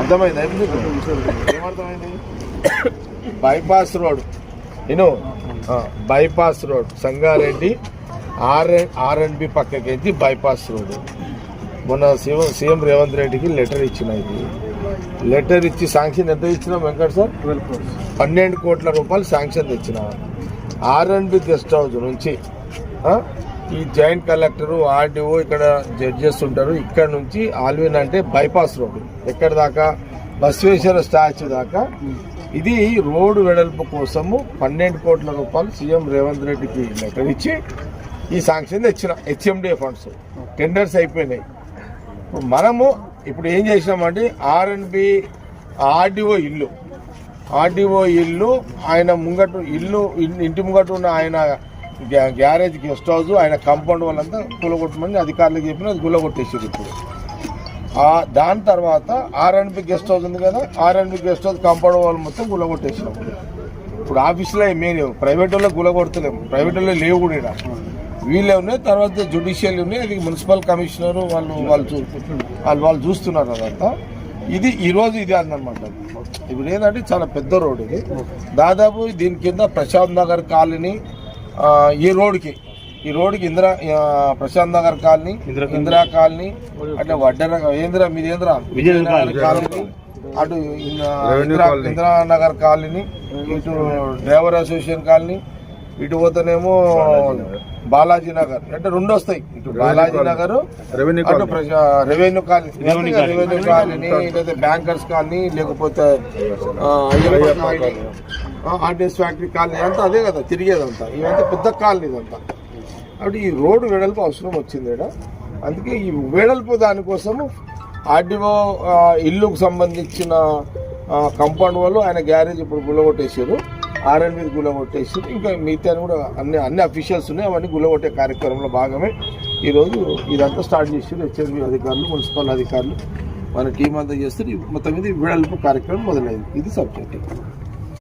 అర్థమైంది ఏమర్థమైంది? Bypass road bypass road Sangareddy ఆర్ఎండ్బి పక్కకి బైపాస్ రోడ్. మొన్న సీఎం రేవంత్ రెడ్డికి లెటర్ ఇచ్చిన, ఇది లెటర్ ఇచ్చి శాంక్షన్ ఎంత ఇచ్చినా వెంకట్ సార్? 12 కోట్ల రూపాయలు శాంక్షన్ తెచ్చిన. ఆర్ఎండ్బి గెస్ట్ హౌస్ నుంచి ఈ జాయింట్ కలెక్టరు ఆర్డీఓ ఇక్కడ జడ్జెస్ ఉంటారు, ఇక్కడ నుంచి ఆల్విన్ అంటే బైపాస్ రోడ్ ఎక్కడ దాకా బసవేశ్వర స్టాచ్యూ దాకా. ఇది రోడ్డు వెడల్పు కోసము 12 కోట్ల రూపాయలు సీఎం రేవంత్ రెడ్డికి లెటర్ ఇచ్చి ఈ శాంక్షన్ తెచ్చిన. హెచ్ఎండిఏ ఫండ్స్ టెండర్స్ అయిపోయినాయి. మనము ఇప్పుడు ఏం చేసినామంటే ఆర్ఎండ్బి ఆర్డీఓ ఇల్లు ఆయన ముంగటు ఇంటి ముంగటు ఉన్న ఆయన గ్యారేజ్ గెస్ట్ హౌస్ ఆయన కాంపౌండ్ వాళ్ళంతా కూలగొట్టమని అధికారులకు చెప్పిన అది కూలగొట్టేసారు. ఇప్పుడు దాని తర్వాత ఆర్ఎండ్బి గెస్ట్ హౌస్ ఉంది కదా, ఆర్ఎండ్బి గెస్ట్ హౌస్ కాంపౌండ్ వాళ్ళు మొత్తం కూలగొట్టేసినాం. ఇప్పుడు ఆఫీసులో మేము ప్రైవేట్ వాళ్ళకి కూలగొడతలేము, ప్రైవేట్ వాళ్ళు లేవు కూడా, వీళ్ళే ఉన్నాయి. తర్వాత జ్యుడిషియల్ ఉన్నాయి, అది మున్సిపల్ కమిషనరు వాళ్ళు చూస్తున్నారు అదంతా. ఇది ఈరోజు ఇది అన్నమాట. ఇప్పుడు ఏంటంటే చాలా పెద్ద రోడ్ ఇది. దాదాపు దీని కింద ప్రశాంత్ నగర్ కాలనీ, ఈ రోడ్కి ప్రశాంత్ నగర్ కాలనీ, ఇందిరా కాలనీ, అట్లా మీదేంద్ర కాలనీ, అటు ఇందిరా నగర్ కాలనీ, ఇటు డ్రైవర్ అసోసియేషన్ కాలనీ, ఇటు పోతేనేమో బాలాజీ నగర్, అంటే 2 వస్తాయి. ఇటు బాలాజీ నగర్, అటు రెవెన్యూ కాలనీ, లేదా బ్యాంకర్స్ కాలనీ, లేకపోతే ఆర్టీఎస్ ఫ్యాక్టరీ కాలనీ అంతా అదే కదా తిరిగేదంతా. ఇవంతా పెద్ద కాలనీ ఇదంతా. కాబట్టి ఈ రోడ్డు వెడల్పు అవసరం వచ్చింది ఇక్కడ. అందుకే ఈ వెడల్పు దానికోసము ఆర్డీఓ ఇల్లుకు సంబంధించిన కాంపౌండ్ వాళ్ళు ఆయన గ్యారేజ్ ఇప్పుడు గుల్లగొట్టేసారు, ఆర్ఎండ్బి గుల్లగొట్టేసారు. ఇంకా మిగతా కూడా అన్ని అఫీషియల్స్ ఉన్నాయి, అవన్నీ గుల్లగొట్టే కార్యక్రమంలో భాగమే ఈరోజు ఇదంతా స్టార్ట్ చేసారు. హెచ్ఎంబి అధికారులు, మున్సిపల్ అధికారులు మన టీం అంతా చేస్తారు. మొత్తం మీద వెడల్పు కార్యక్రమం మొదలైంది. ఇది సబ్జెక్ట్.